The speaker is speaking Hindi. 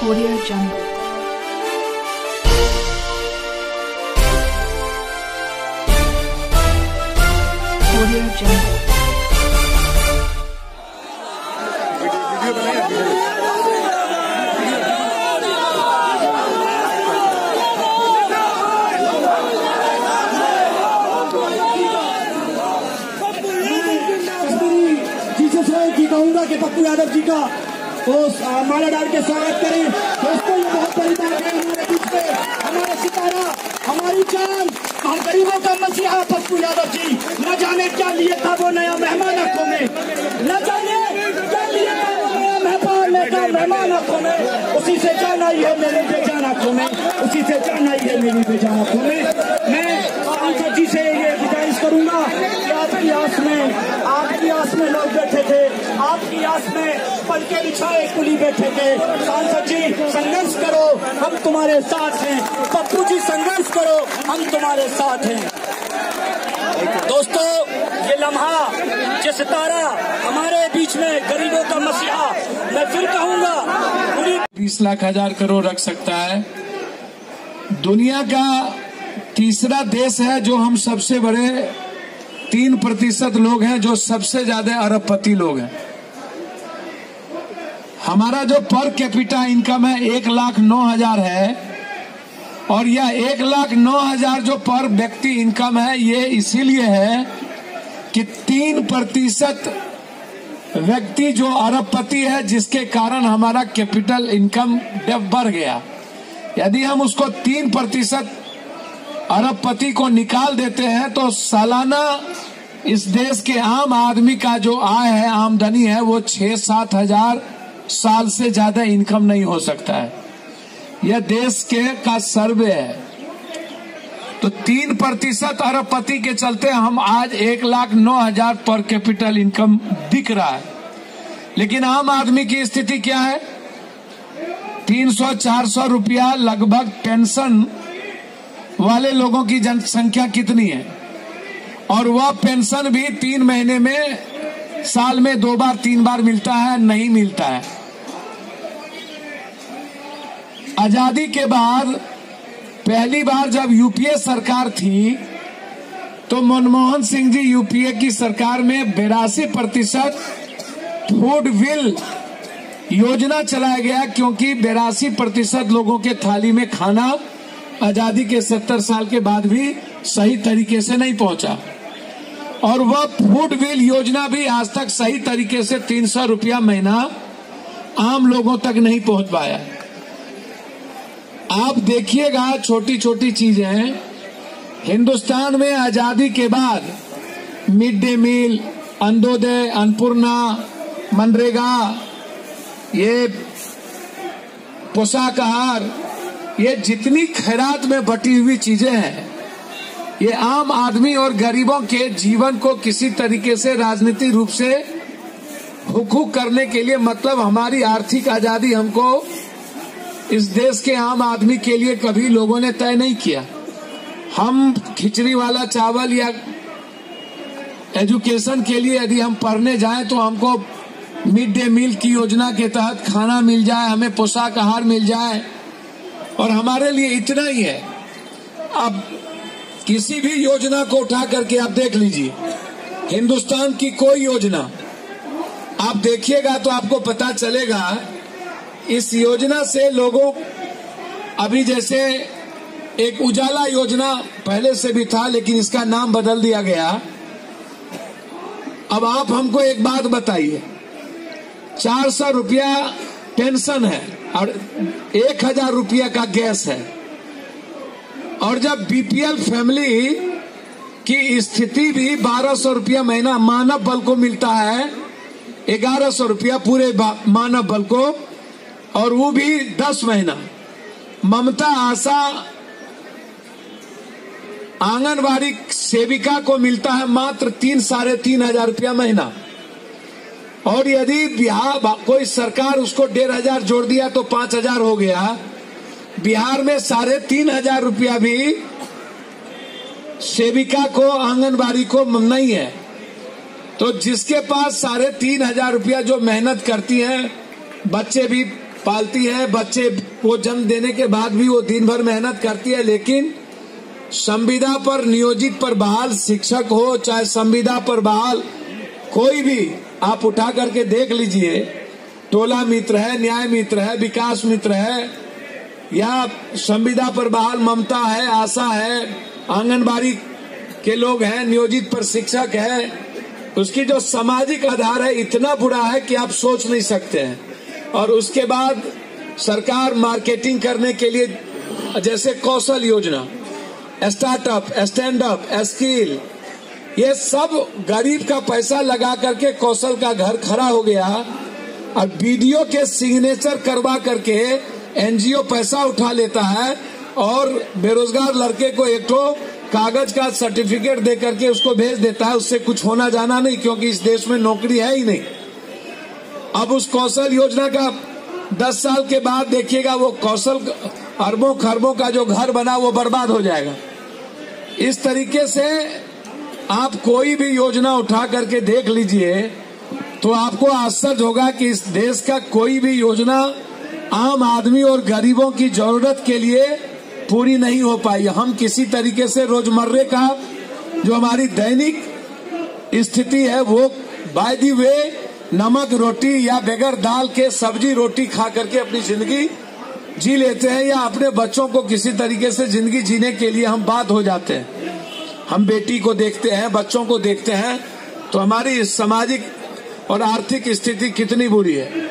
Audio Jungle. Audio Jungle. कहूंगा कि पप्पू यादव जी का माला डाल के स्वागत करें। दोस्तों, ये बहुत बड़ी बात है हमारे बीच में, हमारे सितारा, हमारी जान, हम गरीबों का मसीहा पप्पू यादव जी। न जाने क्या लिए था वो नया मेहमान आंखों में, न जाने क्या लिए था वो नया मेहमान आंखों में। उसी से जान आई है मेरी बेजान आंखों में, उसी से जान आई है मेरी बेजान आंखों में। मैं सांसद जी से ये गुजारिश करूंगा कि आपकी आस में लोग बैठे थे, आपकी आस में पलके बिछाए कुली बैठे थे। सांसद जी, संघर्ष करो, हम तुम्हारे साथ हैं। पप्पू जी, संघर्ष करो, हम तुम्हारे साथ हैं। दोस्तों, ये लम्हा, ये सितारा हमारे बीच में, गरीबों का मसीहा, मैं फिर कहूंगा 20 लाख 1000 करोड़ रख सकता है। दुनिया का तीसरा देश है जो हम सबसे बड़े 3% लोग हैं, जो सबसे ज्यादा अरबपति लोग हैं। हमारा जो पर कैपिटा इनकम है 1,09,000 है, और यह 1,09,000 जो पर व्यक्ति इनकम है, ये इसीलिए है कि 3% व्यक्ति जो अरबपति है, जिसके कारण हमारा कैपिटल इनकम बढ़ गया। यदि हम उसको 3% अरबपति को निकाल देते हैं तो सालाना इस देश के आम आदमी का जो आय है, आमदनी है, वो 6-7 हजार साल से ज्यादा इनकम नहीं हो सकता है। यह देश का सर्वे है। तो 3% अरबपति के चलते हम आज 1,09,000 पर कैपिटल इनकम दिख रहा है। लेकिन आम आदमी की स्थिति क्या है? 300-400 रुपया लगभग पेंशन वाले लोगों की जनसंख्या कितनी है, और वह पेंशन भी 3 महीने में, साल में 2 बार 3 बार मिलता है, नहीं मिलता है। आजादी के बाद पहली बार जब यूपीए सरकार थी तो मनमोहन सिंह जी यूपीए की सरकार में 82% फूड बिल योजना चलाया गया, क्योंकि 82% लोगों के थाली में खाना आजादी के 70 साल के बाद भी सही तरीके से नहीं पहुंचा। और वह फूड बिल योजना भी आज तक सही तरीके से 300 रुपया महीना आम लोगों तक नहीं पहुंच पाया। आप देखिएगा, छोटी छोटी चीजें हिंदुस्तान में आजादी के बाद mid day meal, Antyodaya, Annapurna, मनरेगा, ये पोशाक आहार, ये जितनी खैरात में बटी हुई चीजें हैं, ये आम आदमी और गरीबों के जीवन को किसी तरीके से राजनीतिक रूप से हुकूक करने के लिए, मतलब हमारी आर्थिक आजादी हमको इस देश के आम आदमी के लिए कभी लोगों ने तय नहीं किया। हम खिचड़ी वाला चावल या एजुकेशन के लिए यदि हम पढ़ने जाएं तो हमको मिड डे मील की योजना के तहत खाना मिल जाए, हमें पोशाक आहार मिल जाए, और हमारे लिए इतना ही है। अब किसी भी योजना को उठा करके आप देख लीजिए, हिंदुस्तान की कोई योजना आप देखिएगा तो आपको पता चलेगा, इस योजना से लोगों, अभी जैसे एक उजाला योजना पहले से भी था, लेकिन इसका नाम बदल दिया गया। अब आप हमको एक बात बताइए, 400 रुपया पेंशन है और 1,000 रुपया का गैस है, और जब बीपीएल फैमिली की स्थिति भी 1200 रुपया महीना मानव बल को मिलता है, 1100 रुपया पूरे मानव बल को, और वो भी 10 महीना। ममता आशा आंगनबाड़ी सेविका को मिलता है मात्र 3-3.5 हजार रुपया महीना, और यदि बिहार कोई सरकार उसको 1,500 जोड़ दिया तो 5,000 हो गया। बिहार में 3,500 रुपया भी सेविका को, आंगनबाड़ी को नहीं है। तो जिसके पास 3,500 रुपया जो मेहनत करती हैं, बच्चे भी पालती है, बच्चे को जन्म देने के बाद भी वो दिन भर मेहनत करती है, लेकिन संविदा पर नियोजित पर बहाल शिक्षक हो, चाहे संविदा पर बहाल कोई भी आप उठा करके देख लीजिए, टोला मित्र है, न्याय मित्र है, विकास मित्र है, या संविदा पर बहाल ममता है, आशा है, आंगनबाड़ी के लोग हैं, नियोजित पर शिक्षक है, उसकी जो सामाजिक आधार है इतना बुरा है कि आप सोच नहीं सकते हैं। और उसके बाद सरकार मार्केटिंग करने के लिए जैसे Kaushal Yojana, startup, stand up, skill, ये सब गरीब का पैसा लगा करके कौशल का घर खड़ा हो गया। और वीडियो के सिग्नेचर करवा करके एनजीओ पैसा उठा लेता है और बेरोजगार लड़के को एक तो कागज का सर्टिफिकेट दे करके उसको भेज देता है, उससे कुछ होना जाना नहीं, क्योंकि इस देश में नौकरी है ही नहीं। अब उस कौशल योजना का 10 साल के बाद देखिएगा वो कौशल अरबों खरबों का जो घर बना वो बर्बाद हो जाएगा। इस तरीके से आप कोई भी योजना उठा करके देख लीजिए तो आपको आश्चर्य होगा कि इस देश का कोई भी योजना आम आदमी और गरीबों की जरूरत के लिए पूरी नहीं हो पाई। हम किसी तरीके से रोजमर्रे का जो हमारी दैनिक स्थिति है वो बाय द वे नमक रोटी या बगैर दाल के सब्जी रोटी खा करके अपनी जिंदगी जी लेते हैं, या अपने बच्चों को किसी तरीके से जिंदगी जीने के लिए हम बात हो जाते हैं। हम बेटी को देखते हैं, बच्चों को देखते हैं, तो हमारी सामाजिक और आर्थिक स्थिति कितनी बुरी है।